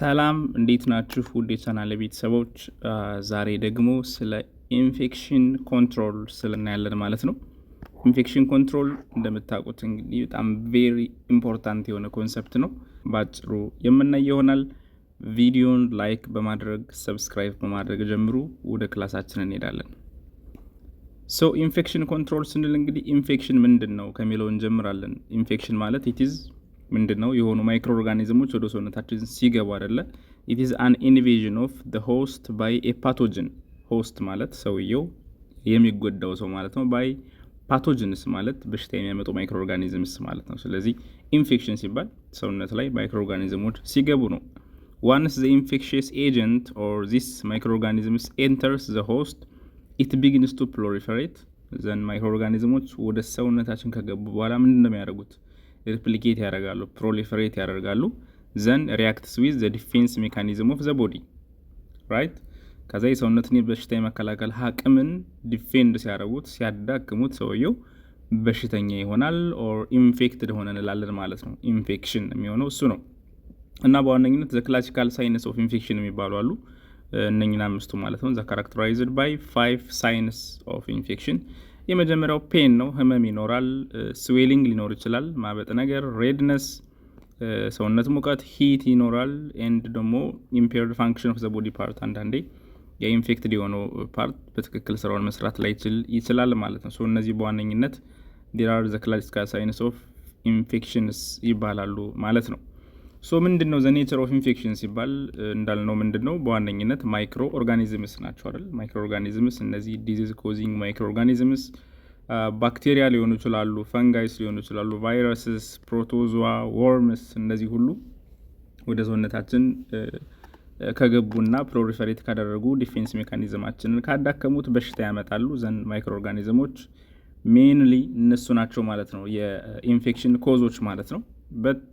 ሰላም እንዴት ናችሁ? ውድ የቻናሌ ቤተሰቦች ዛሬ ደግሞ ስለ ኢንፌክሽን ኮንትሮል ስለናያለን ማለት ነው። ኢንፌክሽን ኮንትሮል እንደምታውቁት እንግዲህ በጣም ቬሪ ኢምፖርታንት የሆነ ኮንሰፕት ነው። ባጭሩ የምናየው ይሆናል። ቪዲዮን ላይክ በማድረግ ሰብስክራይብ በማድረግ ጀምሩ። ወደ ክላሳችን እንሄዳለን። ሶ ኢንፌክሽን ኮንትሮል ስንል እንግዲህ ኢንፌክሽን ምንድነው ከሚለው እንጀምራለን። ኢንፌክሽን ማለት ኢትዝ ምንድነው? የሆኑ ማይክሮ ኦርጋኒዝሞች ወደ ሰውነታችን ሲገቡ አይደለ? it is an invasion of the host by a pathogen. host ማለት ሰውየው የሚጎዳው ሰው ማለት ነው። by pathogens ማለት በሽታ የሚያመጡ ማይክሮ ኦርጋኒዝምስ ማለት ነው። ስለዚህ ኢንፌክሽን ሲባል ሰውነት ላይ ማይክሮ ኦርጋኒዝሞች ሲገቡ ነው። once the infectious agent or this microorganisms enters the host, it begins to proliferate. then ማይክሮኦርጋኒዝሞች ወደ ሰውነታችን ከገቡ በኋላ ምንድነው የሚያደርጉት? ሪፕሊኬት ያደርጋሉ፣ ፕሮሊፈሬት ያደርጋሉ። then reacts with the defense mechanism of the body, right? ከዛ የሰውነትን በሽታ የመከላከል አቅምን ዲፌንድ ሲያደርጉት ሲያዳክሙት ሰውየው በሽተኛ ይሆናል or infected ሆነ እንላለን ማለት ነው። ኢንፌክሽን የሚሆነው እሱ ነው። እና በዋነኝነት the classical signs of infection የሚባሉ አሉ። እነኝና አምስቱ ማለት ነው። the characterized by 5 signs of infection። የመጀመሪያው ፔን ነው፣ ህመም ይኖራል። ስዌሊንግ ሊኖር ይችላል፣ ማበጥ ነገር፣ ሬድነስ፣ ሰውነት ሙቀት፣ ሂት ይኖራል። ኤንድ ደግሞ ኢምፔርድ ፋንክሽን ኦፍ ዘ ቦዲ ፓርት፣ አንዳንዴ የኢንፌክትድ የሆነው ፓርት በትክክል ስራውን መስራት ላይ ይችላል ማለት ነው። ሶ እነዚህ በዋነኝነት there are the classical signs of infections ይባላሉ ማለት ነው። ሶ ምንድነው the nature of infection ሲባል እንዳልነው ምንድነው በዋነኝነት ማይክሮ ኦርጋኒዝምስ ናቸው አይደል? ማይክሮ ኦርጋኒዝምስ እነዚህ ዲዚዝ ኮዚንግ ማይክሮ ኦርጋኒዝምስ ባክቴሪያ ሊሆኑ ይችላሉ፣ ፈንጋይስ ሊሆኑ ይችላሉ፣ ቫይረስስ፣ ፕሮቶዞዋ፣ ወርምስ፣ እነዚህ ሁሉ ወደ ሰውነታችን ከገቡና ፕሮሊፈሬት ካደረጉ ዲፌንስ ሜካኒዝማችንን ካዳከሙት በሽታ ያመጣሉ። ዘን ማይክሮ ኦርጋኒዝሞች ሜንሊ እነሱ ናቸው ማለት ነው የኢንፌክሽን ኮዞች ማለት ነው። but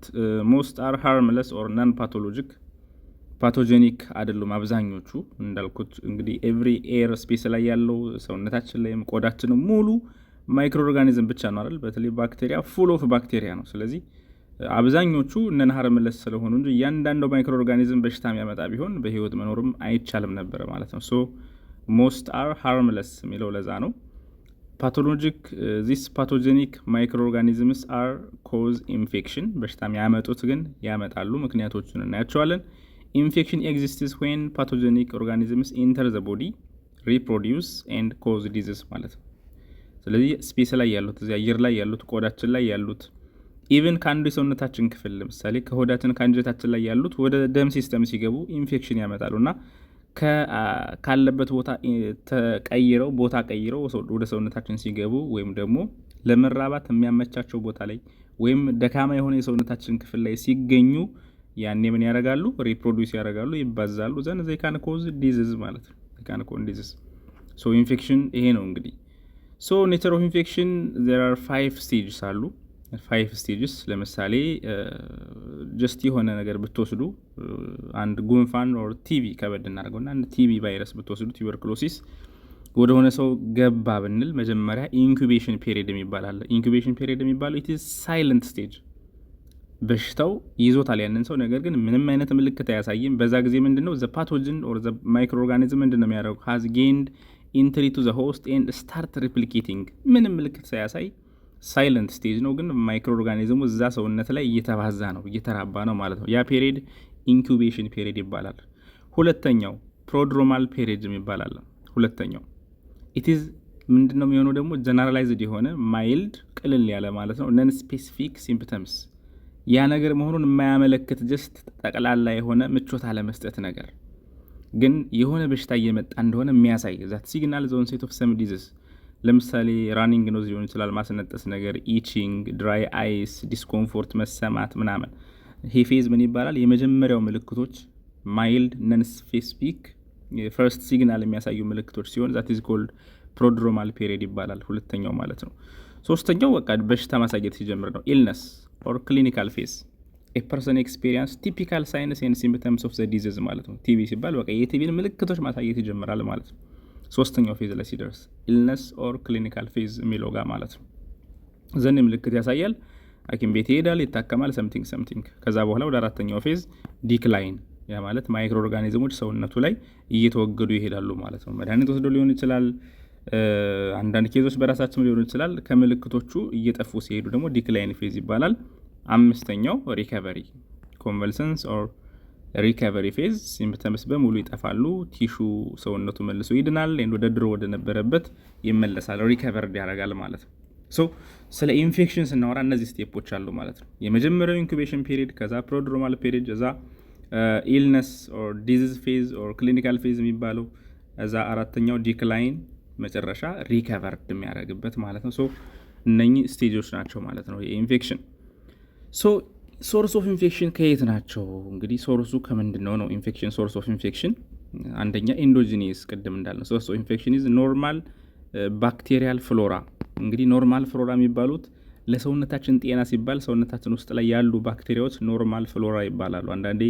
most are harmless or non pathologic. ፓቶጀኒክ አይደሉም አብዛኞቹ። እንዳልኩት እንግዲህ ኤቭሪ ኤር ስፔስ ላይ ያለው ሰውነታችን ላይ ቆዳችን ሙሉ ማይክሮ ኦርጋኒዝም ብቻ ነው አይደል? በተለይ ባክቴሪያ ፉል ኦፍ ባክቴሪያ ነው። ስለዚህ አብዛኞቹ ነን ሃርምለስ ስለሆኑ እንጂ እያንዳንዱ ማይክሮ ኦርጋኒዝም በሽታ የሚያመጣ ቢሆን በህይወት መኖርም አይቻልም ነበር ማለት ነው። ሶ most are harmless የሚለው ለዛ ነው። ፓቶሎጂክ this pathogenic microorganisms are cause infection. በሽታ የሚያመጡት ግን ያመጣሉ። ምክንያቶቹን እናያቸዋለን። infection exists when pathogenic organisms enter the body, reproduce and cause disease ማለት ነው። ስለዚህ ስፔስ ላይ ያሉት እዚህ አየር ላይ ያሉት ቆዳችን ላይ ያሉት ኢቭን ከአንዱ የሰውነታችን ክፍል ለምሳሌ ከሆዳችን ከአንጀታችን ላይ ያሉት ወደ ደም ሲስተም ሲገቡ ኢንፌክሽን ያመጣሉና ካለበት ቦታ ተቀይረው ቦታ ቀይረው ወደ ሰውነታችን ሲገቡ ወይም ደግሞ ለመራባት የሚያመቻቸው ቦታ ላይ ወይም ደካማ የሆነ የሰውነታችን ክፍል ላይ ሲገኙ ያኔ ምን ያደርጋሉ? ሪፕሮዲዩስ ያደርጋሉ፣ ይባዛሉ። ዘን they can cause disease ማለት ነው። they can cause disease. so infection ይሄ ነው እንግዲህ። so nature of infection there are 5 stages አሉ። 5 stages ለምሳሌ ጀስት የሆነ ነገር ብትወስዱ አንድ ጉንፋን or ቲቪ ከበድ እናደርገውና አንድ ቲቪ ቫይረስ ብትወስዱ ቱበርኩሎሲስ ወደ ሆነ ሰው ገባ ብንል መጀመሪያ ኢንኩቤሽን ፔሪድ የሚባል አለ። ኢንኩቤሽን ፔሪድ የሚባለው it is silent stage። በሽታው ይዞታል ያንን ሰው፣ ነገር ግን ምንም አይነት ምልክት አያሳይም። በዛ ጊዜ ምንድነው the pathogen or the microorganism ምንድነው የሚያደርገው? has gained entry to the host and start replicating። ምንም ምልክት ሳያሳይ ሳይለንት ስቴጅ ነው፣ ግን ማይክሮ ኦርጋኒዝሙ እዛ ሰውነት ላይ እየተባዛ ነው እየተራባ ነው ማለት ነው። ያ ፔሪድ ኢንኩቤሽን ፔሪድ ይባላል። ሁለተኛው ፕሮድሮማል ፔሪድ ይባላል። ሁለተኛው it is ምንድነው የሚሆነው ደግሞ ጀነራላይዝድ የሆነ ማይልድ ቅልል ያለ ማለት ነው። ነን ስፔሲፊክ ሲምፕተምስ ያ ነገር መሆኑን የማያመለክት ጀስት ጠቅላላ የሆነ ምቾት አለመስጠት ነገር፣ ግን የሆነ በሽታ እየመጣ እንደሆነ የሚያሳይ ዛት ሲግናል ዞን ሴት ኦፍ ሰም ዲዚዝ። ለምሳሌ ራኒንግ ኖዝ ሊሆን ይችላል፣ ማስነጠስ ነገር፣ ኢቺንግ፣ ድራይ አይስ፣ ዲስኮምፎርት መሰማት ምናምን። ይሄ ፌዝ ምን ይባላል? የመጀመሪያው ምልክቶች ማይልድ ነን ስፔሲፊክ ፈርስት ሲግናል የሚያሳዩ ምልክቶች ሲሆን ዛት ኢዝ ኮልድ ፕሮድሮማል ፔሪድ ይባላል። ሁለተኛው ማለት ነው። ሶስተኛው በቃ በሽታ ማሳየት ሲጀምር ነው ኢልነስ or clinical phase. a person experience typical signs and symptoms of the disease ማለት ነው። ቲቪ ሲባል በቃ የቲቪን ምልክቶች ማሳየት ይጀምራል ማለት ነው። ሶስተኛው ፌዝ ላይ ሲደርስ illness or clinical phase የሚለው ጋር ማለት ነው። ዘን ምልክት ያሳያል፣ ሐኪም ቤት ይሄዳል፣ ይታከማል፣ something ከዛ በኋላ ወደ አራተኛው ፌዝ ዲክላይን ያ ማለት ማይክሮ ኦርጋኒዝሞች ሰውነቱ ላይ እየተወገዱ ይሄዳሉ ማለት ነው። መድኃኒት ወስዶ ሊሆን ይችላል፣ አንዳንድ ኬዞች በራሳቸው ሊሆን ይችላል። ከምልክቶቹ እየጠፉ ሲሄዱ ደግሞ ዲክላይን ፌዝ ይባላል። አምስተኛው ሪከቨሪ ኮንቨልሰንስ ኦር ሪከቨሪ ፌዝ፣ ሲምፕተምስ በሙሉ ይጠፋሉ፣ ቲሹ ሰውነቱ መልሶ ይድናል፣ ወደ ድሮ ወደ ነበረበት ይመለሳል፣ ሪከቨርድ ያደርጋል ማለት ነው። ሶ ስለ ኢንፌክሽን ስናወራ እነዚህ ስቴፖች አሉ ማለት ነው። የመጀመሪያው ኢንኩቤሽን ፔሪድ፣ ከዛ ፕሮድሮማል ፔሪድ፣ እዛ ኢልነስ ኦር ዲዚዝ ፌዝ ኦር ክሊኒካል ፌዝ የሚባለው፣ እዛ አራተኛው ዲክላይን፣ መጨረሻ ሪከቨርድ የሚያደርግበት ማለት ነው። ሶ እነኚህ ስቴጆች ናቸው ማለት ነው የኢንፌክሽን። ሶ ሶርስ ኦፍ ኢንፌክሽን ከየት ናቸው? እንግዲህ ሶርሱ ከምንድን ነው ኢንፌክሽን ሶርስ ኦፍ ኢንፌክሽን አንደኛ ኢንዶጂኒየስ፣ ቅድም እንዳልነው ሶርስ ኦፍ ኢንፌክሽን ኢዝ ኖርማል ባክቴሪያል ፍሎራ። እንግዲህ ኖርማል ፍሎራ የሚባሉት ለሰውነታችን ጤና ሲባል ሰውነታችን ውስጥ ላይ ያሉ ባክቴሪያዎች ኖርማል ፍሎራ ይባላሉ። አንዳንዴ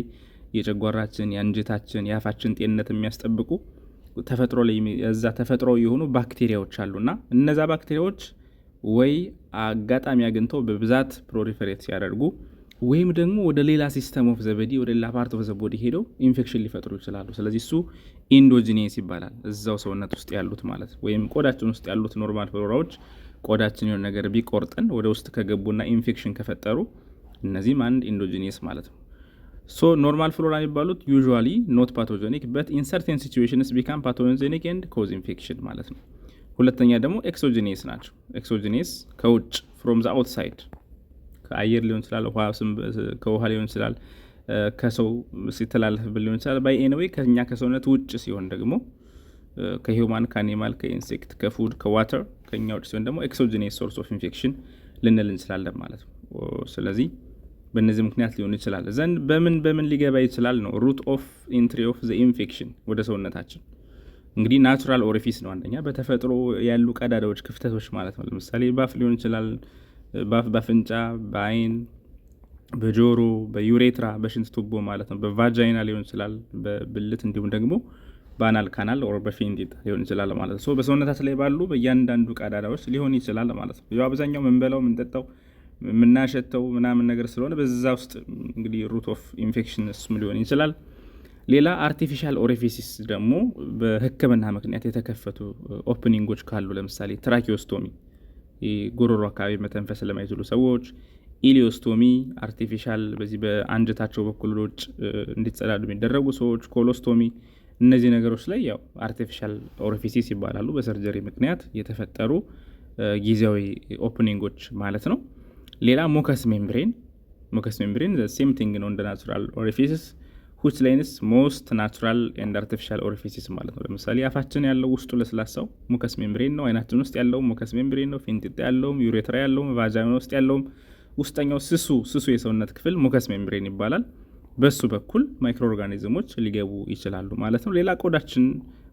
የጨጓራችን፣ የአንጀታችን፣ የአፋችን ጤንነት የሚያስጠብቁ ተፈጥሮ የሆኑ ባክቴሪያዎች አሉና እነዛ ባክቴሪያዎች ወይ አጋጣሚ አግኝተው በብዛት ፕሮሊፈሬት ሲያደርጉ ወይም ደግሞ ወደ ሌላ ሲስተም ኦፍ ዘበዲ ወደ ሌላ ፓርት ኦፍ ዘቦዲ ሄደው ኢንፌክሽን ሊፈጥሩ ይችላሉ። ስለዚህ እሱ ኢንዶጂኒየስ ይባላል፣ እዛው ሰውነት ውስጥ ያሉት ማለት። ወይም ቆዳችን ውስጥ ያሉት ኖርማል ፍሎራዎች ቆዳችን የሆነ ነገር ቢቆርጥን ወደ ውስጥ ከገቡና ኢንፌክሽን ከፈጠሩ እነዚህም አንድ ኢንዶጂኒየስ ማለት ነው። ሶ ኖርማል ፍሎራ የሚባሉት ዩዥዋሊ ኖት ፓቶጀኒክ በት ኢን ሰርቴን ሲቹዌሽንስ ቢካም ፓቶጀኒክ ኤንድ ኮዝ ኢንፌክሽን ማለት ነው። ሁለተኛ ደግሞ ኤክሶጂኒየስ ናቸው። ኤክሶጂኒየስ ከውጭ ፍሮም ዘ አውትሳይድ፣ ከአየር ሊሆን ይችላል፣ ከውሃ ሊሆን ይችላል፣ ከሰው ሲተላለፍብን ሊሆን ይችላል። ባይ ኤኒዌይ ከኛ ከሰውነት ውጭ ሲሆን ደግሞ ከሂውማን፣ ከአኒማል፣ ከኢንሴክት፣ ከፉድ፣ ከዋተር ከኛ ውጭ ሲሆን ደግሞ ኤክሶጂኒየስ ሶርስ ኦፍ ኢንፌክሽን ልንል እንችላለን ማለት ነው። ስለዚህ በእነዚህ ምክንያት ሊሆን ይችላል። ዘንድ በምን ሊገባ ይችላል ነው ሩት ኦፍ ኢንትሪ ኦፍ ዘ ኢንፌክሽን ወደ ሰውነታችን። እንግዲህ ናቹራል ኦሪፊስ ነው አንደኛ፣ በተፈጥሮ ያሉ ቀዳዳዎች፣ ክፍተቶች ማለት ነው። ለምሳሌ ባፍ ሊሆን ይችላል፣ በአፍንጫ፣ በአይን፣ በጆሮ፣ በዩሬትራ፣ በሽንት ቱቦ ማለት ነው። በቫጃይና ሊሆን ይችላል፣ በብልት፣ እንዲሁም ደግሞ በአናል ካናል ኦር በፊንጢጣ ሊሆን ይችላል ማለት ነው። በሰውነታችን ላይ ባሉ በእያንዳንዱ ቀዳዳዎች ሊሆን ይችላል ማለት ነው። ያው አብዛኛው ምንበላው፣ ምንጠጣው፣ ምናሸተው ምናምን ነገር ስለሆነ በዛ ውስጥ እንግዲህ ሩት ኦፍ ኢንፌክሽን እሱም ሊሆን ይችላል። ሌላ አርቲፊሻል ኦሪፊሲስ ደግሞ በሕክምና ምክንያት የተከፈቱ ኦፕኒንጎች ካሉ ለምሳሌ ትራኪዮስቶሚ፣ ጉሮሮ አካባቢ መተንፈስ ለማይችሉ ሰዎች፣ ኢሊዮስቶሚ አርቲፊሻል በዚህ በአንጀታቸው በኩል ውጭ እንዲጸዳዱ የሚደረጉ ሰዎች፣ ኮሎስቶሚ፣ እነዚህ ነገሮች ላይ ያው አርቲፊሻል ኦሪፊሲስ ይባላሉ። በሰርጀሪ ምክንያት የተፈጠሩ ጊዜያዊ ኦፕኒንጎች ማለት ነው። ሌላ ሙከስ ሜምብሬን ሴም ቲንግ ነው እንደ ናቹራል ኦሪፊሲስ which lines most natural and artificial orifices ማለት ነው። ለምሳሌ አፋችን ያለው ውስጡ ለስላሳው ሙከስ ሜምብሬን ነው። አይናችን ውስጥ ያለው ሙከስ ሜምብሬን ነው። ፊንጢጣ ያለው፣ ዩሬትራ ያለው፣ ቫጃይና ውስጥ ያለው ውስጠኛው ስሱ የሰውነት ክፍል ሙከስ ሜምብሬን ይባላል። በሱ በኩል ማይክሮ ኦርጋኒዝሞች ሊገቡ ይችላሉ ማለት ነው። ሌላ ቆዳችን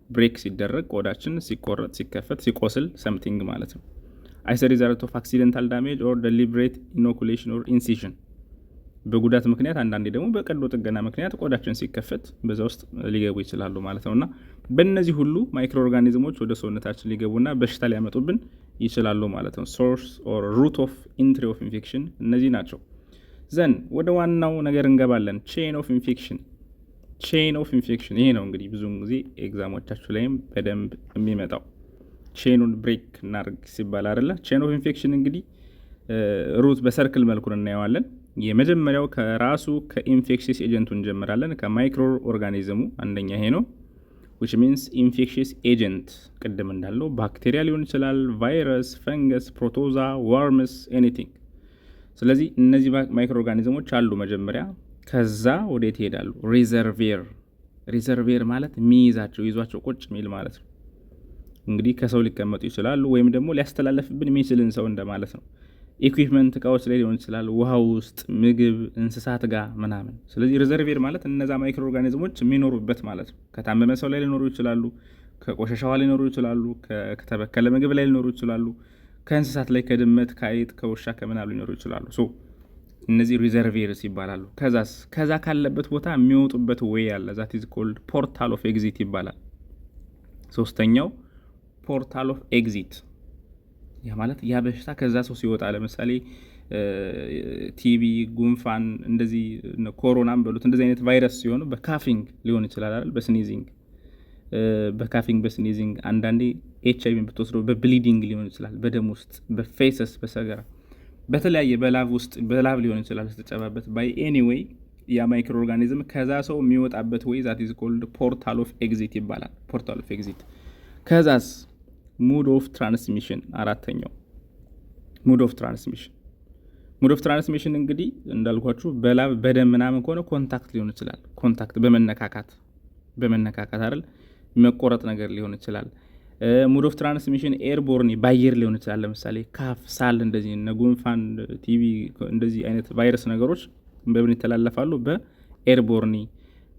ብሬክ ሲደረግ፣ ቆዳችን ሲቆረጥ፣ ሲከፈት፣ ሲቆስል ሰምቲንግ ማለት ነው። as a result of accidental damage or deliberate inoculation or incision፣ በጉዳት ምክንያት አንዳንዴ ደግሞ በቀዶ ጥገና ምክንያት ቆዳችን ሲከፈት በዛ ውስጥ ሊገቡ ይችላሉ ማለት ነውና በእነዚህ ሁሉ ማይክሮ ኦርጋኒዝሞች ወደ ሰውነታችን ሊገቡና በሽታ ሊያመጡብን ይችላሉ ማለት ነው። ሶርስ ኦር ሩት ኦፍ ኢንትሪ ኦፍ ኢንፌክሽን እነዚህ ናቸው። ዘን ወደ ዋናው ነገር እንገባለን። ቼን ኦፍ ኢንፌክሽን ይሄ ነው እንግዲህ ብዙውን ጊዜ ኤግዛሞቻችሁ ላይም በደንብ የሚመጣው። ቼኑን ብሬክ እናርግ ሲባል አይደለ? ቼን ኦፍ ኢንፌክሽን እንግዲህ ሩት በሰርክል መልኩ እናየዋለን። የመጀመሪያው ከራሱ ከኢንፌክሽስ ኤጀንቱ እንጀምራለን። ከማይክሮ ኦርጋኒዝሙ አንደኛ ይሄ ነው which means infectious agent ቅድም እንዳለው ባክቴሪያ ሊሆን ይችላል፣ ቫይረስ፣ ፈንገስ፣ ፕሮቶዛ፣ ዋርምስ ኤኒቲንግ። ስለዚህ እነዚህ ማይክሮ ኦርጋኒዝሞች አሉ መጀመሪያ። ከዛ ወዴት ይሄዳሉ? ሪዘርቬር ማለት የሚይዛቸው ይዟቸው ቁጭ ሚል ማለት ነው። እንግዲህ ከሰው ሊቀመጡ ይችላሉ ወይም ደግሞ ሊያስተላለፍብን የሚችልን ሰው እንደማለት ነው። ኢኩዊፕመንት እቃዎች ላይ ሊሆን ይችላል፣ ውሃ ውስጥ፣ ምግብ፣ እንስሳት ጋር ምናምን። ስለዚህ ሪዘርቬር ማለት እነዛ ማይክሮ ኦርጋኒዝሞች የሚኖሩበት ማለት ነው። ከታመመ ሰው ላይ ሊኖሩ ይችላሉ፣ ከቆሻሻ ውሃ ሊኖሩ ይችላሉ፣ ከተበከለ ምግብ ላይ ሊኖሩ ይችላሉ፣ ከእንስሳት ላይ ከድመት፣ ከአይጥ፣ ከውሻ ከምናምን ሊኖሩ ይችላሉ። ሶ እነዚህ ሪዘርቬርስ ይባላሉ። ከዛ ካለበት ቦታ የሚወጡበት ወይ አለ። ዛት ኢዝ ኮልድ ፖርታል ኦፍ ኤግዚት ይባላል። ሶስተኛው ፖርታል ኦፍ ኤግዚት ያ ማለት ያ በሽታ ከዛ ሰው ሲወጣ ለምሳሌ ቲቪ፣ ጉንፋን፣ እንደዚህ ኮሮናም በሉት እንደዚህ አይነት ቫይረስ ሲሆኑ በካፊንግ ሊሆን ይችላል አይደል? በካፊንግ በስኒዚንግ አንዳንዴ HIV ብትወስደው በብሊዲንግ ሊሆን ይችላል፣ በደም ውስጥ፣ በፌሰስ፣ በሰገራ፣ በተለያየ በላብ ሊሆን ይችላል ስትጨባበት። ባይ ኤኒዌይ ያ ማይክሮ ኦርጋኒዝም ከዛ ሰው የሚወጣበት ወይ ዛት ኢዝ ኮልድ ፖርታል ኦፍ ኤግዚት ይባላል። ፖርታል ኦፍ ኤግዚት። ከዛስ ሙድ ኦፍ ትራንስሚሽን፣ አራተኛው ሙድ ኦፍ ትራንስሚሽን እንግዲህ እንዳልኳችሁ በላብ በደም ምናምን ከሆነ ኮንታክት ሊሆን ይችላል። ኮንታክት በመነካካት አይደል? መቆረጥ ነገር ሊሆን ይችላል። ሙድ ኦፍ ትራንስሚሽን ኤርቦርን በአየር ሊሆን ይችላል። ለምሳሌ ካፍ፣ ሳል፣ እንደዚህ ጉንፋን፣ ቲቪ እንደዚህ አይነት ቫይረስ ነገሮች በምን ይተላለፋሉ? በኤርቦርኒ፣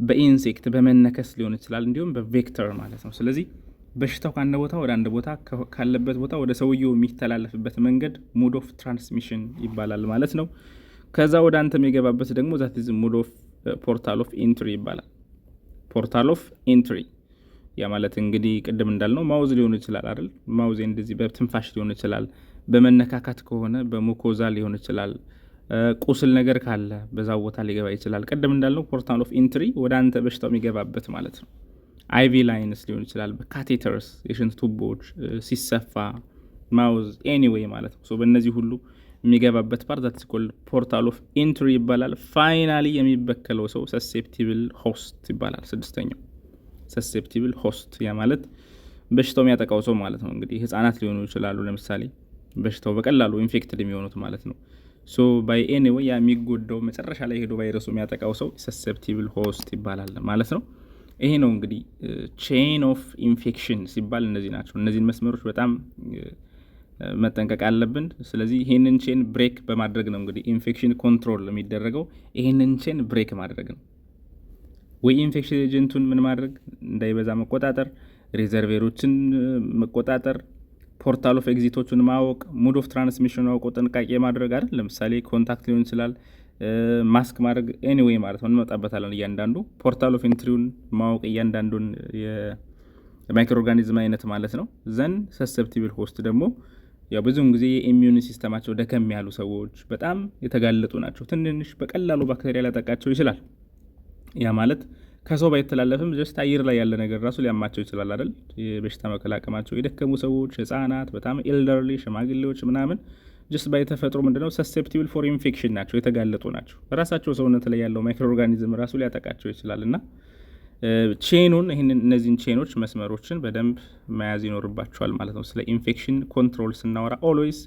በኢንሴክት በመነከስ ሊሆን ይችላል። እንዲሁም በቬክተር ማለት ነው። ስለዚህ በሽታው ከአንድ ቦታ ወደ አንድ ቦታ ካለበት ቦታ ወደ ሰውየው የሚተላለፍበት መንገድ ሙድ ኦፍ ትራንስሚሽን ይባላል ማለት ነው። ከዛ ወደ አንተ የሚገባበት ደግሞ ዛት ኢዝ ሙድ ኦፍ ፖርታል ኦፍ ኢንትሪ ይባላል። ፖርታል ኦፍ ኢንትሪ ያ ማለት እንግዲህ ቅድም እንዳልነው ማውዝ ሊሆን ይችላል አይደል? ማውዝ እንደዚህ በትንፋሽ ሊሆን ይችላል። በመነካካት ከሆነ በሙኮዛ ሊሆን ይችላል። ቁስል ነገር ካለ በዛው ቦታ ሊገባ ይችላል። ቅድም እንዳልነው ፖርታል ኦፍ ኢንትሪ ወደ አንተ በሽታው የሚገባበት ማለት ነው። አይቪ ላይንስ ሊሆን ይችላል። በካቴተርስ የሽንት ቱቦዎች ሲሰፋ ማውዝ ኤኒዌይ ማለት ነው። በእነዚህ ሁሉ የሚገባበት ፓርት ዛት ኢዝ ኮልድ ፖርታል ኦፍ ኢንትሪ ይባላል። ፋይናሊ የሚበከለው ሰው ሰሴፕቲብል ሆስት ይባላል። ስድስተኛው ሰሴፕቲብል ሆስት ያ ማለት በሽታው የሚያጠቃው ሰው ማለት ነው። እንግዲህ ህፃናት ሊሆኑ ይችላሉ ለምሳሌ በሽታው በቀላሉ ኢንፌክትድ የሚሆኑት ማለት ነው። ባይ ኤኒዌይ ያ የሚጎዳው መጨረሻ ላይ ሄዶ ቫይረሱ የሚያጠቃው ሰው ሰሴፕቲብል ሆስት ይባላል ማለት ነው። ይሄ ነው እንግዲህ ቼን ኦፍ ኢንፌክሽን ሲባል እነዚህ ናቸው። እነዚህን መስመሮች በጣም መጠንቀቅ አለብን። ስለዚህ ይሄንን ቼን ብሬክ በማድረግ ነው እንግዲህ ኢንፌክሽን ኮንትሮል የሚደረገው። ይሄንን ቼን ብሬክ ማድረግ ነው ወይ ኢንፌክሽን ኤጀንቱን ምን ማድረግ እንዳይበዛ መቆጣጠር፣ ሪዘርቬሮችን መቆጣጠር፣ ፖርታል ኦፍ ኤግዚቶችን ማወቅ፣ ሙድ ኦፍ ትራንስሚሽን አውቆ ጥንቃቄ ማድረግ አይደል? ለምሳሌ ኮንታክት ሊሆን ይችላል፣ ማስክ ማድረግ ኤኒዌይ ማለት ነው። እንመጣበታለን። እያንዳንዱ ፖርታል ኦፍ ኢንትሪውን ማወቅ እያንዳንዱን የማይክሮ ኦርጋኒዝም አይነት ማለት ነው። ዘን ሰሰፕቲብል ሆስት ደግሞ ያው ብዙውን ጊዜ የኢሚዩን ሲስተማቸው ደከም ያሉ ሰዎች በጣም የተጋለጡ ናቸው። ትንንሽ በቀላሉ ባክቴሪያ ሊያጠቃቸው ይችላል። ያ ማለት ከሰው ባይተላለፍም ጀስት አየር ላይ ያለ ነገር ራሱ ሊያማቸው ይችላል አይደል? የበሽታ መከላከማቸው የደከሙ ሰዎች፣ ህፃናት፣ በጣም ኤልደርሊ ሽማግሌዎች ምናምን ጀስት ባይተፈጥሮ ምንድነው ሰሴፕቲብል ፎር ኢንፌክሽን ናቸው፣ የተጋለጡ ናቸው። ራሳቸው ሰውነት ላይ ያለው ማይክሮ ኦርጋኒዝም ራሱ ሊያጠቃቸው ይችላል። እና ቼኑን እነዚህን ቼኖች መስመሮችን በደንብ መያዝ ይኖርባቸዋል ማለት ነው። ስለ ኢንፌክሽን ኮንትሮል ስናወራ ኦልዌይስ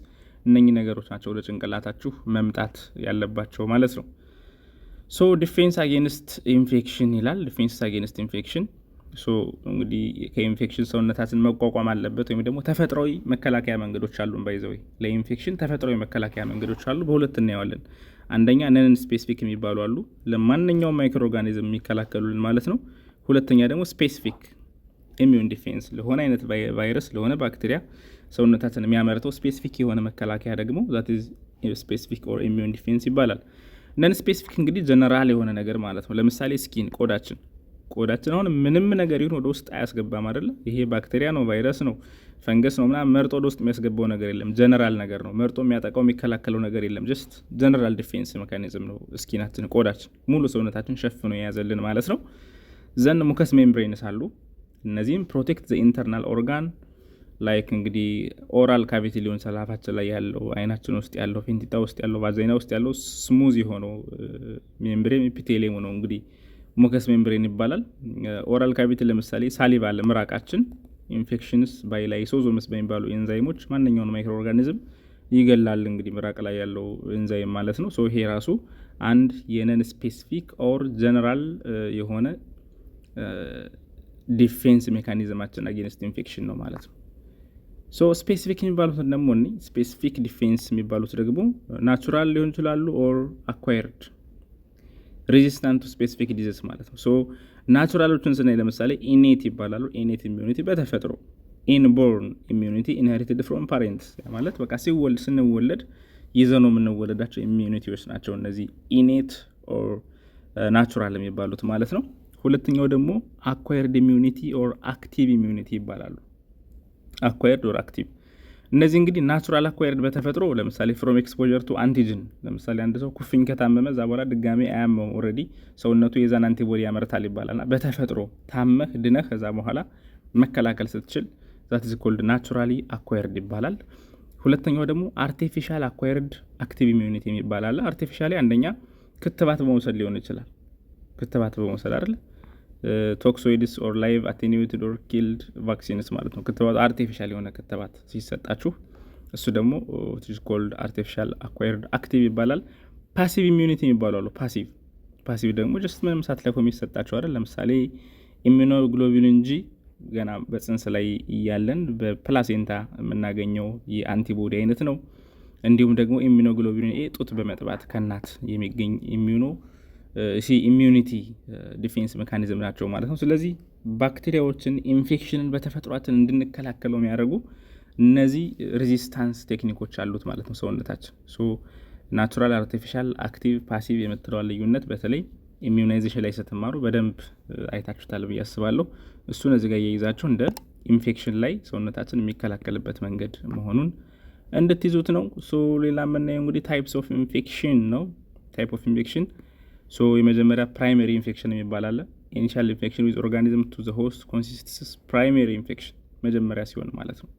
እነኚህ ነገሮች ናቸው ወደ ጭንቅላታችሁ መምጣት ያለባቸው ማለት ነው። ዲፌንስ አጌንስት ኢንፌክሽን ይላል። ዲፌንስ አጌንስት ኢንፌክሽን እንግዲህ ከኢንፌክሽን ሰውነታችን መቋቋም አለበት፣ ወይም ደግሞ ተፈጥሯዊ መከላከያ መንገዶች አሉ። ባይዘው ለኢንፌክሽን ተፈጥሯዊ መከላከያ መንገዶች አሉ። በሁለት እናየዋለን። አንደኛ ነን ስፔሲፊክ የሚባሉ አሉ፣ ለማንኛውም ማይክሮ ኦርጋኒዝም የሚከላከሉልን ማለት ነው። ሁለተኛ ደግሞ ስፔሲፊክ ኢሚዩን ዲፌንስ ለሆነ አይነት ቫይረስ፣ ለሆነ ባክቴሪያ ሰውነታችን የሚያመርተው ስፔሲፊክ የሆነ መከላከያ ደግሞ ዛት ኢዝ ስፔሲፊክ ኦር ኢሚዩን ዲፌንስ ይባላል። ነን ስፔሲፊክ እንግዲህ ጀነራል የሆነ ነገር ማለት ነው። ለምሳሌ ስኪን፣ ቆዳችን አሁን ምንም ነገር ይሁን ወደ ውስጥ አያስገባም አይደለ? ይሄ ባክቴሪያ ነው፣ ቫይረስ ነው፣ ፈንገስ ነው ምናምን መርጦ ወደ ውስጥ የሚያስገባው ነገር የለም። ጀነራል ነገር ነው። መርጦ የሚያጠቃው የሚከላከለው ነገር የለም። ጀስት ጀነራል ዲፌንስ ሜካኒዝም ነው ስኪናችን፣ ቆዳችን ሙሉ ሰውነታችን ሸፍኖ የያዘልን ማለት ነው። ዘን ሙከስ ሜምብሬንስ አሉ። እነዚህም ፕሮቴክት ዘ ኢንተርናል ኦርጋን ላይክ እንግዲህ ኦራል ካቪቲ ሊሆን ይችላል፣ አፋችን ላይ ያለው፣ አይናችን ውስጥ ያለው፣ ፊንጢጣ ውስጥ ያለው፣ ቫዛይና ውስጥ ያለው ስሙዝ የሆነው ሜምብሬን ኢፒቴሊየም ነው እንግዲህ ሙከስ ሜምብሬን ይባላል። ኦራል ካቪቲ ለምሳሌ ሳሊቫ አለ፣ ምራቃችን ኢንፌክሽንስ ባይላይሶዞምስ በሚባሉ ኤንዛይሞች ማንኛውን ማይክሮ ኦርጋኒዝም ይገላል። እንግዲህ ምራቅ ላይ ያለው ኤንዛይም ማለት ነው። ይሄ ራሱ አንድ የነን ስፔሲፊክ ኦር ጀነራል የሆነ ዲፌንስ ሜካኒዝማችን አጌንስት ኢንፌክሽን ነው ማለት ነው። ስፔሲፊክ የሚባሉት ደግሞ ስፔሲፊክ ዲፌንስ የሚባሉት ደግሞ ናቹራል ሊሆን ይችላሉ ኦር አኳየርድ ሬዚስታንት ቱ ስፔሲፊክ ዲዚዝ ማለት ነው። ናቹራሎችን ስናይ ለምሳሌ ኢኔት ይባላሉ። ኢኔት ኢሚዩኒቲ በተፈጥሮ፣ ኢንቦርን ኢሚዩኒቲ ኢንሄሪትድ ፍሮም ፓሬንትስ ማለት በቃ ስንወለድ ይዘው ነው የምንወለዳቸው ኢሚዩኒቲዎች ናቸው እነዚህ ኢኔት ኦር ናቹራል የሚባሉት ማለት ነው። ሁለተኛው ደግሞ አኳየርድ ኢሚዩኒቲ ኦር አክቲቭ ኢሚዩኒቲ ይባላሉ። አኳየርድ ኦር አክቲቭ እነዚህ እንግዲህ ናቹራል አኳየርድ በተፈጥሮ ለምሳሌ ፍሮም ኤክስፖዠር ቱ አንቲጅን ለምሳሌ አንድ ሰው ኩፍኝ ከታመመ እዛ በኋላ ድጋሜ አያመው ኦልሬዲ ሰውነቱ የዛን አንቲቦዲ ያመርታል ይባላልና በተፈጥሮ ታመህ ድነህ ከዛ በኋላ መከላከል ስትችል ዛት ኢዝ ኮልድ ናቹራሊ አኳየርድ ይባላል። ሁለተኛው ደግሞ አርቲፊሻል አኳየርድ አክቲቭ ኢሚዩኒቲ የሚባል አለ። አርቲፊሻሊ አንደኛ ክትባት በመውሰድ ሊሆን ይችላል። ክትባት በመውሰድ አይደል ቶክሶይድስ ኦር ላይቭ አቴኒዩትድ ኦር ኪልድ ቫክሲንስ ማለት ነው። ክትባት አርቲፊሻል የሆነ ክትባት ሲሰጣችሁ እሱ ደግሞ ኢት ኢዝ ኮልድ አርቲፊሻል አኳየርድ አክቲቭ ይባላል። ፓሲቭ ኢሚዩኒቲ የሚባሉ አሉ። ፓሲቭ ደግሞ ጀስት ምንም ሳትለፉ የሚሰጣቸው አይደል። ለምሳሌ ኢሚዩኖግሎቡሊን እንጂ ገና በጽንስ ላይ እያለን በፕላሴንታ የምናገኘው የአንቲቦዲ አይነት ነው። እንዲሁም ደግሞ ኢሚዩኖግሎቡሊን ኤ ጡት በመጥባት ከእናት የሚገኝ ኢሚዩኒቲ ዲፌንስ ሜካኒዝም ናቸው ማለት ነው። ስለዚህ ባክቴሪያዎችን ኢንፌክሽንን በተፈጥሯችን እንድንከላከለው የሚያደርጉ እነዚህ ሬዚስታንስ ቴክኒኮች አሉት ማለት ነው ሰውነታችን። ናቹራል፣ አርቲፊሻል፣ አክቲቭ፣ ፓሲቭ የምትለዋል ልዩነት በተለይ ኢሚዩናይዜሽን ላይ ስትማሩ በደንብ አይታችሁታል ብዬ አስባለሁ። እሱን እዚህ ጋር እየይዛችሁ እንደ ኢንፌክሽን ላይ ሰውነታችን የሚከላከልበት መንገድ መሆኑን እንድትይዙት ነው። ሌላ የምናየው እንግዲህ ታይፕስ ኦፍ ኢንፌክሽን ነው። ታይፕ ኦፍ ኢንፌክሽን የመጀመሪያ ፕራይመሪ ኢንፌክሽን የሚባል አለ። ኢኒሻል ኢንፌክሽን ዊዝ ኦርጋኒዝም ቱ ዘ ሆስት ኮንሲስትስ ፕራይመሪ ኢንፌክሽን መጀመሪያ ሲሆን ማለት ነው።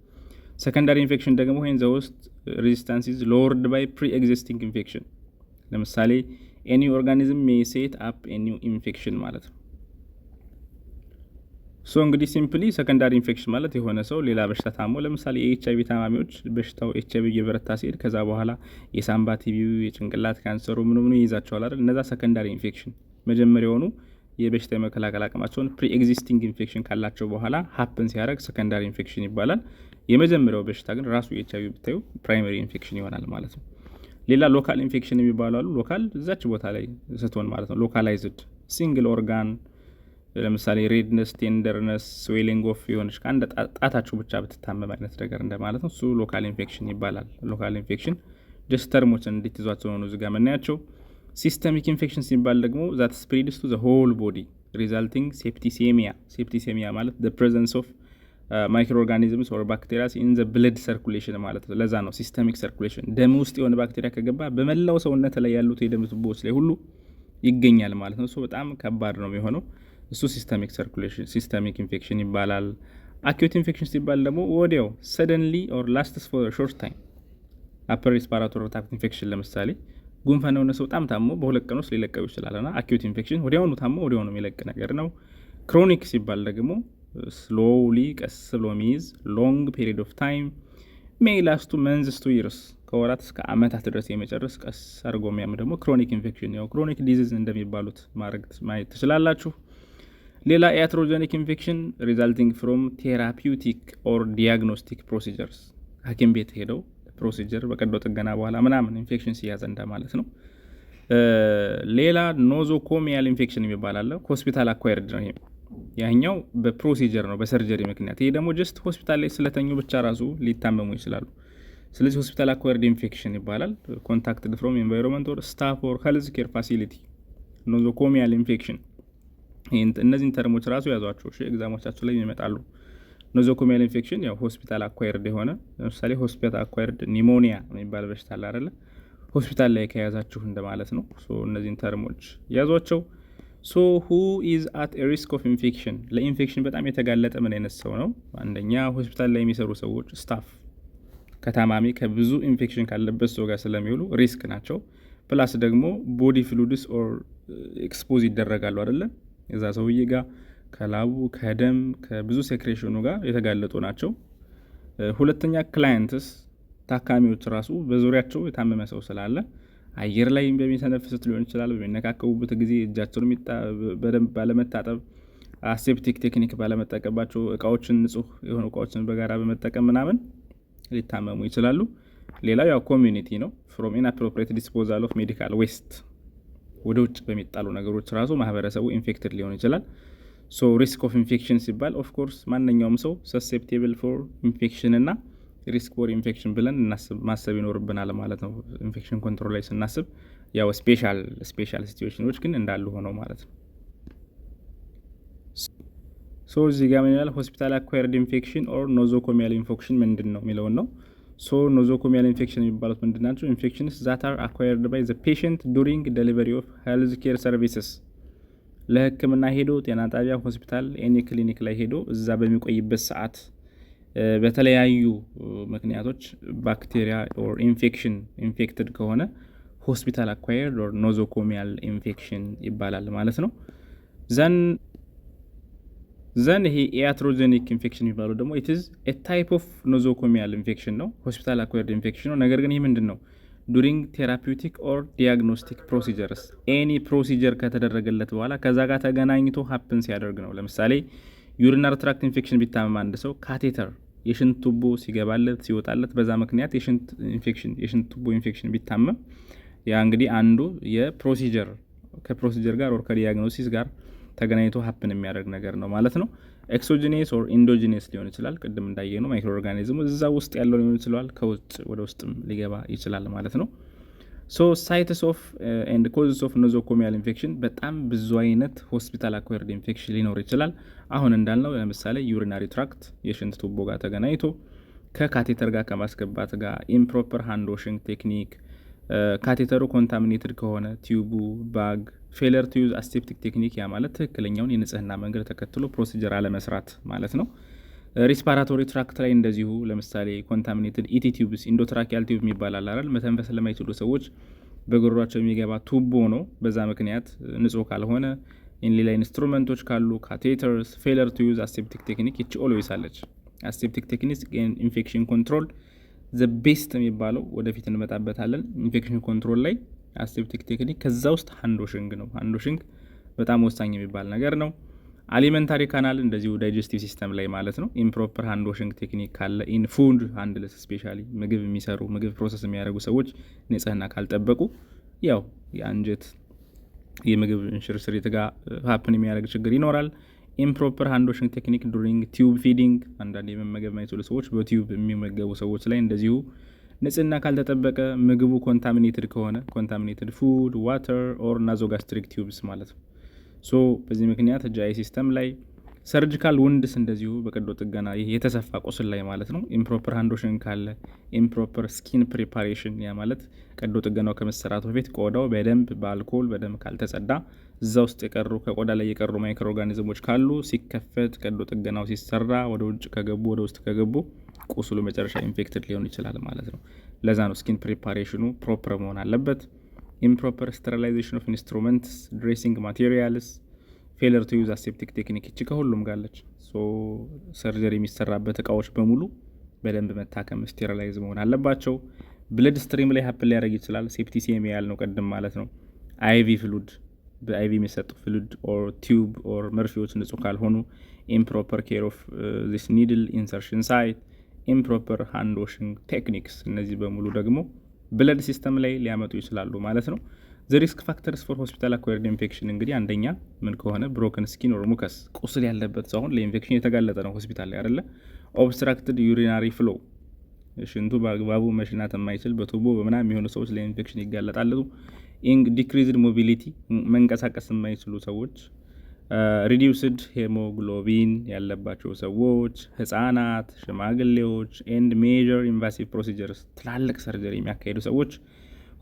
ሰከንዳሪ ኢንፌክሽን ደግሞ ወይን ዘ ሆስት ሬዚስታንስ ኢዝ ሎወርድ ባይ ፕሪ ኤግዚስቲንግ ኢንፌክሽን። ለምሳሌ ኤኒ ኦርጋኒዝም ሜይ ሴት አፕ ኤ ኒው ኢንፌክሽን ማለት ነው። እንግዲህ ሲምፕሊ ሰከንዳሪ ኢንፌክሽን ማለት የሆነ ሰው ሌላ በሽታ ታሞ ለምሳሌ የኤችአይቪ ታማሚዎች በሽታው ኤችአይቪ እየበረታ ሲሄድ ከዛ በኋላ የሳምባ ቲቢው የጭንቅላት ካንሰሩ ምኑ ይይዛቸዋል አይደል። እነዛ ሰከንዳሪ ኢንፌክሽን መጀመሪያውኑ የበሽታ የመከላከል አቅማቸውን ፕሪ ኤግዚስቲንግ ኢንፌክሽን ካላቸው በኋላ ሀፕን ሲያደርግ ሰከንዳሪ ኢንፌክሽን ይባላል። የመጀመሪያው በሽታ ግን ራሱ የኤችአይቪ ብታዩ ፕራይመሪ ኢንፌክሽን ይሆናል ማለት ነው። ሌላ ሎካል ኢንፌክሽን የሚባሉ አሉ። ሎካል እዛች ቦታ ላይ ስትሆን ማለት ነው። ሎካላይዝድ ሲንግል ኦርጋን ለምሳሌ ሬድነስ፣ ቴንደርነስ፣ ስዌሊንግ ኦፍ የሆነች ከአንድ ጣታችሁ ብቻ ብትታመም አይነት ነገር እንደማለት ነው። እሱ ሎካል ኢንፌክሽን ይባላል። ሎካል ኢንፌክሽን ጀስት ተርሞችን እንዲትይዟቸው ሆኑ እዚጋ መናያቸው። ሲስተሚክ ኢንፌክሽን ሲባል ደግሞ ዛት ስፕሪድስ ቱ ዘ ሆል ቦዲ ሪዛልቲንግ ሴፕቲሴሚያ ማለት the presence of microorganisms or bacteria in the blood circulation ማለት ነው። ለዛ ነው ሲስተሚክ ሰርኩሌሽን ደም ውስጥ የሆነ ባክቴሪያ ከገባ በመላው ሰውነት ላይ ያሉት የደም ቱቦዎች ላይ ሁሉ ይገኛል ማለት ነው። እሱ በጣም ከባድ ነው የሚሆነው። እሱ ሲስተሚክ ሰርኩሌሽን ሲስተሚክ ኢንፌክሽን ይባላል። አኪዩት ኢንፌክሽን ሲባል ደግሞ ወዲያው ሰደንሊ ኦር ላስትስ ፎር ሾርት ታይም አፐር ሪስፓራቶሪ ትራክት ኢንፌክሽን ለምሳሌ ጉንፋን የሆነ ሰው በጣም ታሞ በሁለት ቀን ውስጥ ሊለቀው ይችላልና አኪዩት ኢንፌክሽን ወዲያውኑ ታሞ ወዲያውኑ የሚለቅ ነገር ነው። ክሮኒክ ሲባል ደግሞ ስሎውሊ ቀስ ብሎ የሚይዝ ሎንግ ፔሪድ ኦፍ ታይም ሜይ ላስቱ መንዝስ ቱ ይርስ ከወራት እስከ አመታት ድረስ የመጨረስ ቀስ አድርጎ የሚያም ደግሞ ክሮኒክ ኢንፌክሽን ያው ክሮኒክ ዲዚዝ እንደሚባሉት ማየት ትችላላችሁ። ሌላ ኢያትሮጀኒክ ኢንፌክሽን ሪዛልቲንግ ፍሮም ቴራፒውቲክ ኦር ዲያግኖስቲክ ፕሮሲጀርስ ሐኪም ቤት ሄደው ፕሮሲጀር በቀዶ ጥገና በኋላ ምናምን ኢንፌክሽን ሲያዘ እንደማለት ነው። ሌላ ኖዞኮሚያል ኢንፌክሽን የሚባል አለ። ሆስፒታል አኳየርድ ነው። ያኛው በፕሮሲጀር ነው በሰርጀሪ ምክንያት። ይሄ ደግሞ ጀስት ሆስፒታል ላይ ስለተኙ ብቻ ራሱ ሊታመሙ ይችላሉ። ስለዚህ ሆስፒታል አኳየርድ ኢንፌክሽን ይባላል። ኮንታክትድ ፍሮም ኤንቫይሮንመንት ኦር ስታፍ ኦር ሄልዝ ኬር ፋሲሊቲ ኖዞኮሚያል ኢንፌክሽን። እነዚህን ተርሞች ራሱ ያዟቸው ኤግዛሞቻችሁ ላይ ይመጣሉ። ኖዞኮሚያል ኢንፌክሽን ያው ሆስፒታል አኳየርድ የሆነ ለምሳሌ ሆስፒታል አኳየርድ ኒሞኒያ የሚባል በሽታ አለ አይደለ? ሆስፒታል ላይ ከያዛችሁ እንደማለት ነው። እነዚህን ተርሞች ያዟቸው። who is at a risk of infection ለኢንፌክሽን በጣም የተጋለጠ ምን አይነት ሰው ነው? አንደኛ ሆስፒታል ላይ የሚሰሩ ሰዎች ስታፍ ከታማሚ ከብዙ ኢንፌክሽን ካለበት ሰው ጋር ስለሚውሉ ሪስክ ናቸው። ፕላስ ደግሞ ቦዲ ፍሉድስ ኦር ኤክስፖዝ ይደረጋሉ አይደለ? የዛ ሰውዬ ጋር ከላቡ ከደም ከብዙ ሴክሬሽኑ ጋር የተጋለጡ ናቸው። ሁለተኛ ክላይንትስ ታካሚዎች ራሱ በዙሪያቸው የታመመ ሰው ስላለ አየር ላይ በሚተነፍሱት ሊሆን ይችላል፣ በሚነካከቡበት ጊዜ እጃቸውን በደንብ ባለመታጠብ አሴፕቲክ ቴክኒክ ባለመጠቀባቸው እቃዎችን ንጹህ የሆኑ እቃዎችን በጋራ በመጠቀም ምናምን ሊታመሙ ይችላሉ። ሌላው ያው ኮሚዩኒቲ ነው። ፍሮም ኢንአፕሮፕሪየት ዲስፖዛል ኦፍ ሜዲካል ዌስት ወደ ውጭ በሚጣሉ ነገሮች ራሱ ማህበረሰቡ ኢንፌክትድ ሊሆን ይችላል። ሪስክ ኦፍ ኢንፌክሽን ሲባል ኦፍ ኮርስ ማንኛውም ሰው ሰሴፕቴብል ፎር ኢንፌክሽን እና ሪስክ ፎር ኢንፌክሽን ብለን ማሰብ ይኖርብናል ማለት ነው። ኢንፌክሽን ኮንትሮል ላይ ስናስብ ያው ስፔሻል ሲቹዌሽኖች ግን እንዳሉ ሆነው ማለት ነው። እዚህ ጋር ምን ይላል? ሆስፒታል አኳየርድ ኢንፌክሽን ኦር ኖዞኮሚያል ኢንፌክሽን ምንድን ነው የሚለውን ነው። ሶ ኖዞኮሚያል ኢንፌክሽን የሚባሉት ምንድን ናቸው? ኢንፌክሽንስ ዛት አር አኳየርድ ባይ ዘ ፔሽንት ዱሪንግ ዴሊቨሪ ኦፍ ሄልዝ ኬር ሰርቪስስ ለህክምና ሄዶ ጤና ጣቢያ፣ ሆስፒታል፣ ኤኒ ክሊኒክ ላይ ሄዶ እዛ በሚቆይበት ሰዓት በተለያዩ ምክንያቶች ባክቴሪያ ኦር ኢንፌክሽን ኢንፌክትድ ከሆነ ሆስፒታል አኳየርድ ኦር ኖዞኮሚያል ኢንፌክሽን ይባላል ማለት ነው። ዘን ይሄ ኢያትሮጀኒክ ኢንፌክሽን የሚባለው ደግሞ ኢትዝ ኤ ታይፕ ኦፍ ኖዞኮሚያል ኢንፌክሽን ነው፣ ሆስፒታል አኳየርድ ኢንፌክሽን ነው። ነገር ግን ይህ ምንድን ነው? ዱሪንግ ቴራፒውቲክ ኦር ዲያግኖስቲክ ፕሮሲጀርስ ኤኒ ፕሮሲጀር ከተደረገለት በኋላ ከዛ ጋር ተገናኝቶ ሀፕን ሲያደርግ ነው። ለምሳሌ ዩሪናሪ ትራክት ኢንፌክሽን ቢታመም አንድ ሰው ካቴተር የሽንት ቱቦ ሲገባለት ሲወጣለት በዛ ምክንያት የሽንት ቱቦ ኢንፌክሽን ቢታመም ያ እንግዲህ አንዱ የፕሮሲጀር ከፕሮሲጀር ጋር ኦር ከዲያግኖሲስ ጋር ተገናኝቶ ሀፕን የሚያደርግ ነገር ነው ማለት ነው። ኤክሶጂኔስ ኦር ኢንዶጂኔስ ሊሆን ይችላል። ቅድም እንዳየ ነው ማይክሮ ኦርጋኒዝሙ እዛ ውስጥ ያለው ሊሆን ይችላል፣ ከውጭ ወደ ውስጥም ሊገባ ይችላል ማለት ነው። ሶ ሳይትስ ኦፍ ኤንድ ኮዝስ ኦፍ ኖዞኮሚያል ኢንፌክሽን በጣም ብዙ አይነት ሆስፒታል አኳየርድ ኢንፌክሽን ሊኖር ይችላል። አሁን እንዳልነው ለምሳሌ ዩሪናሪ ትራክት የሽንት ቱቦ ጋር ተገናኝቶ ከካቴተር ጋር ከማስገባት ጋር ኢምፕሮፐር ሃንድ ዋሽንግ ቴክኒክ፣ ካቴተሩ ኮንታሚኔትድ ከሆነ ቲዩቡ ባግ፣ ፌለር ቱ ዩዝ አሴፕቲክ ቴክኒክ ያ ማለት ትክክለኛውን የንጽህና መንገድ ተከትሎ ፕሮሲጀር አለመስራት ማለት ነው። ሪስፓራቶሪ ትራክት ላይ እንደዚሁ ለምሳሌ ኮንታሚኔትድ ኢቲ ቲዩብስ ኢንዶትራኪያል ቲዩብ የሚባላል አይደል? መተንፈስ ለማይችሉ ሰዎች በጉሮሯቸው የሚገባ ቱቦ ነው። በዛ ምክንያት ንጹህ ካልሆነ ሌላ ኢንስትሩመንቶች ካሉ ካቴተርስ፣ ፌለር ቱ ዩዝ አሴፕቲክ ቴክኒክ ይቺ ኦልዌይስ አለች። አሴፕቲክ ቴክኒክ ኢንፌክሽን ኮንትሮል ዘ ቤስት የሚባለው ወደፊት እንመጣበታለን። ኢንፌክሽን ኮንትሮል ላይ አሴፕቲክ ቴክኒክ ከዛ ውስጥ ሃንድ ዋሽንግ ነው። ሃንድ ዋሽንግ በጣም ወሳኝ የሚባል ነገር ነው። አሊመንታሪ ካናል እንደዚሁ ዳይጀስቲቭ ሲስተም ላይ ማለት ነው። ኢምፕሮፐር ሃንድ ዋሽንግ ቴክኒክ ካለ ኢን ፉድ ሃንድልስ ስፔሻሊ ምግብ የሚሰሩ ምግብ ፕሮሰስ የሚያደርጉ ሰዎች ንጽህና ካልጠበቁ ያው የአንጀት የምግብ እንሽርሽሪት ጋር ሀፕን የሚያደርግ ችግር ይኖራል። ኢምፕሮፐር ሃንድ ዋሽንግ ቴክኒክ ዱሪንግ ቲዩብ ፊዲንግ አንዳንድ የመመገብ ማይችሉ ሰዎች በቲዩብ የሚመገቡ ሰዎች ላይ እንደዚሁ ንጽህና ካልተጠበቀ ምግቡ ኮንታሚኔትድ ከሆነ ኮንታሚኔትድ ፉድ ዋተር ኦር ናዞጋስትሪክ ቲዩብስ ማለት ነው። ሶ በዚህ ምክንያት ጂአይ ሲስተም ላይ ሰርጂካል ውንድስ እንደዚሁ በቀዶ ጥገና የተሰፋ ቁስል ላይ ማለት ነው። ኢምፕሮፐር ሃንድ ዋሽንግ ካለ ኢምፕሮፐር ስኪን ፕሪፓሬሽን ያ ማለት ቀዶ ጥገናው ከመሰራቱ በፊት ቆዳው በደንብ በአልኮል በደንብ ካልተጸዳ እዛ ውስጥ የቀሩ ከቆዳ ላይ የቀሩ ማይክሮ ኦርጋኒዝሞች ካሉ ሲከፈት ቀዶ ጥገናው ሲሰራ ወደ ውጭ ከገቡ ወደ ውስጥ ከገቡ ቁስሉ መጨረሻ ኢንፌክትድ ሊሆን ይችላል ማለት ነው። ለዛ ነው ስኪን ፕሪፓሬሽኑ ፕሮፐር መሆን አለበት። ኢምፕሮፐር ስቴሪላይዜሽን ኦፍ ኢንስትሩመንትስ ድሬሲንግ ማቴሪያልስ ፌለር ቱ ዩዝ አሴፕቲክ ቴክኒክ እቺ ከሁሉም ጋለች። ሶ ሰርጀሪ የሚሰራበት እቃዎች በሙሉ በደንብ መታከም ስቴሪላይዝ መሆን አለባቸው። ብለድ ስትሪም ላይ ሀፕን ሊያደርግ ይችላል። ሴፕቲሲየም ያል ነው ቀድም ማለት ነው። አይቪ ፍሉድ በአይቪ የሚሰጡ ፍሉድ ኦር ቲዩብ ኦር መርፌዎች ንጹህ ካልሆኑ ኢምፕሮፐር ኬር ኦፍ ዚስ ኒድል ኢንሰርሽን ሳይት ኢምፕሮፐር ሃንድ ዋሽንግ ቴክኒክስ እነዚህ በሙሉ ደግሞ ብለድ ሲስተም ላይ ሊያመጡ ይችላሉ ማለት ነው። ዘ ሪስክ ፋክተርስ ፎር ሆስፒታል አኳየርድ ኢንፌክሽን እንግዲህ አንደኛ ምን ከሆነ ብሮከን ስኪን ኦር ሙከስ ቁስል ያለበት ሰው አሁን ለኢንፌክሽን የተጋለጠ ነው ሆስፒታል ላይ አይደለ። ኦብስትራክትድ ዩሪናሪ ፍሎ ሽንቱ በአግባቡ መሽናት የማይችል በቱቦ በምናም የሚሆኑ ሰዎች ለኢንፌክሽን ይጋለጣሉ። ዲክሪዝድ ሞቢሊቲ መንቀሳቀስ የማይችሉ ሰዎች፣ ሪዲውስድ ሄሞግሎቢን ያለባቸው ሰዎች፣ ህጻናት፣ ሽማግሌዎች ኤንድ ሜጀር ኢንቫሲቭ ፕሮሲጀርስ ትላልቅ ሰርጀሪ የሚያካሄዱ ሰዎች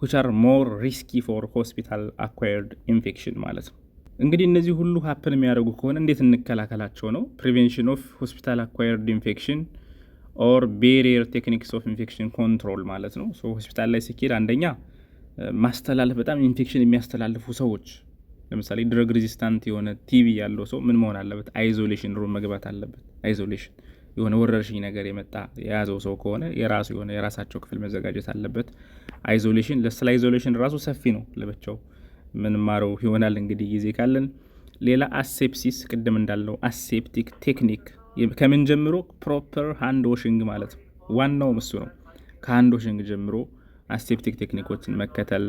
which are more risky for hospital acquired infection ማለት ነው። እንግዲህ እነዚህ ሁሉ ሀፕን የሚያደርጉ ከሆነ እንዴት እንከላከላቸው ነው? ፕሪቬንሽን ኦፍ ሆስፒታል አኳየርድ ኢንፌክሽን ኦር ቤሪየር ቴክኒክስ ኦፍ ኢንፌክሽን ኮንትሮል ማለት ነው። ሶ ሆስፒታል ላይ ሲኬድ አንደኛ ማስተላለፍ በጣም ኢንፌክሽን የሚያስተላልፉ ሰዎች ለምሳሌ ድረግ ሬዚስታንት የሆነ ቲቪ ያለው ሰው ምን መሆን አለበት? አይዞሌሽን ሩም መግባት አለበት። አይዞሌሽን የሆነ ወረርሽኝ ነገር የመጣ የያዘው ሰው ከሆነ የራሱ የሆነ የራሳቸው ክፍል መዘጋጀት አለበት። አይዞሌሽን ለስለ አይዞሌሽን ራሱ ሰፊ ነው ለብቻው ምንማረው ይሆናል እንግዲህ ጊዜ ካለን። ሌላ አሴፕሲስ ቅድም እንዳለው አሴፕቲክ ቴክኒክ ከምን ጀምሮ ፕሮፐር ሃንድ ዋሽንግ ማለት ነው። ዋናው እሱ ነው። ከሃንድ ዋሽንግ ጀምሮ አሴፕቲክ ቴክኒኮችን መከተል።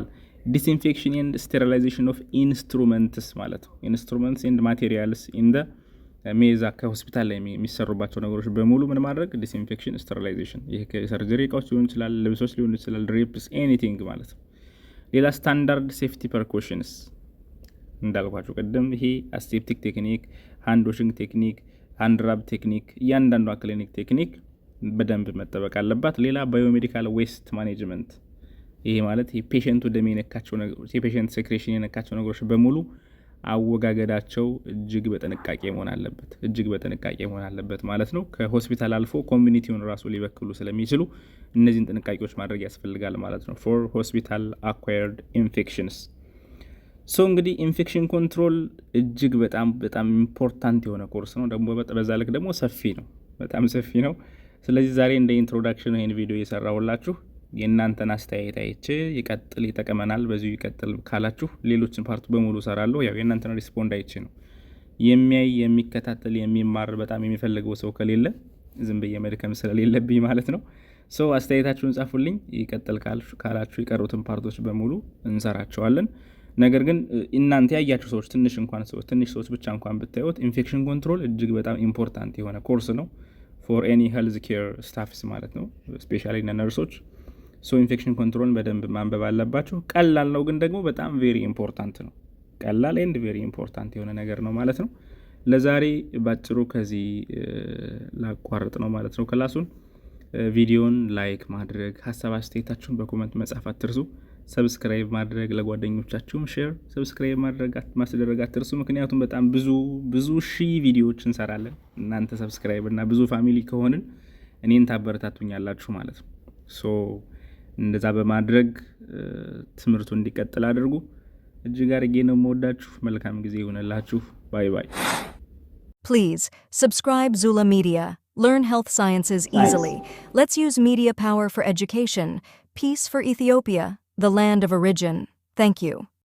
ዲስኢንፌክሽን ኤንድ ስቴሪላይዜሽን ኦፍ ኢንስትሩመንትስ ማለት ነው። ኢንስትሩመንትስ ኤንድ ማቴሪያልስ ኢን ደ ሜዛ ከሆስፒታል ላይ የሚሰሩባቸው ነገሮች በሙሉ ምን ማድረግ ዲስኢንፌክሽን ስቴሪላይዜሽን። ይሄ ከሰርጀሪ እቃዎች ሊሆን ይችላል፣ ልብሶች ሊሆን ይችላል፣ ድሬፕስ ኤኒቲንግ ማለት ነው። ሌላ ስታንዳርድ ሴፍቲ ፐርኮሽንስ እንዳልኳቸው ቅድም ይሄ አሴፕቲክ ቴክኒክ፣ ሃንድ ዋሽንግ ቴክኒክ፣ ሃንድ ራብ ቴክኒክ እያንዳንዷ ክሊኒክ ቴክኒክ በደንብ መጠበቅ አለባት። ሌላ ባዮሜዲካል ዌስት ማኔጅመንት፣ ይሄ ማለት የፔሸንቱ ደም የነካቸው ነገሮች፣ የፔሸንት ሴክሬሽን የነካቸው ነገሮች በሙሉ አወጋገዳቸው እጅግ በጥንቃቄ መሆን አለበት ማለት ነው። ከሆስፒታል አልፎ ኮሚኒቲውን ራሱ ሊበክሉ ስለሚችሉ እነዚህን ጥንቃቄዎች ማድረግ ያስፈልጋል ማለት ነው። ፎር ሆስፒታል አኳየርድ ኢንፌክሽንስ። ሶ እንግዲህ ኢንፌክሽን ኮንትሮል እጅግ በጣም ኢምፖርታንት የሆነ ኮርስ ነው። ደግሞ በዛ ልክ ደግሞ በጣም ሰፊ ነው። ስለዚህ ዛሬ እንደ ኢንትሮዳክሽን ይህን ቪዲዮ የሰራሁላችሁ የእናንተን አስተያየት አይቼ ይቀጥል ይጠቅመናል በዚሁ ይቀጥል ካላችሁ ሌሎችን ፓርቱ በሙሉ ሰራለሁ። ያው የእናንተን ሪስፖንድ አይቼ ነው የሚያይ የሚከታተል የሚማር በጣም የሚፈልገው ሰው ከሌለ ዝም ብዬ መድከም ስለሌለብኝ ማለት ነው። ሶ አስተያየታችሁን ጻፉልኝ። ይቀጥል ካላችሁ የቀሩትን ፓርቶች በሙሉ እንሰራቸዋለን። ነገር ግን እናንተ ያያችሁ ሰዎች ትንሽ ሰዎች ብቻ እንኳን ብታዩት ኢንፌክሽን ኮንትሮል እጅግ በጣም ኢምፖርታንት የሆነ ኮርስ ነው ፎር ኤኒ ሄልዝ ኬር ስታፍስ ማለት ነው፣ ስፔሻሊ ነርሶች። ሶ ኢንፌክሽን ኮንትሮልን በደንብ ማንበብ አለባችሁ። ቀላል ነው ግን ደግሞ በጣም ቬሪ ኢምፖርታንት ነው። ቀላል ኤንድ ቬሪ ኢምፖርታንት የሆነ ነገር ነው ማለት ነው። ለዛሬ ባጭሩ ከዚህ ላቋርጥ ነው ማለት ነው ክላሱን። ቪዲዮን ላይክ ማድረግ፣ ሀሳብ አስተያየታችሁን በኮመንት መጻፍ አትርሱ። ሰብስክራይብ ማድረግ ለጓደኞቻችሁም ሼር፣ ሰብስክራይብ ማስደረግ አትርሱ። ምክንያቱም በጣም ብዙ ሺህ ቪዲዮዎች እንሰራለን። እናንተ ሰብስክራይብ እና ብዙ ፋሚሊ ከሆንን እኔን ታበረታቱኛላችሁ ማለት ነው። ሶ እንደዛ በማድረግ ትምህርቱ እንዲቀጥል አድርጉ። እጅግ አድርጌ ነው የምወዳችሁ። መልካም ጊዜ ይሁንላችሁ። ባይ ባይ። Please subscribe Zula Media. Learn health sciences easily. Let's use media power for education. Peace for Ethiopia, the land of origin. Thank you.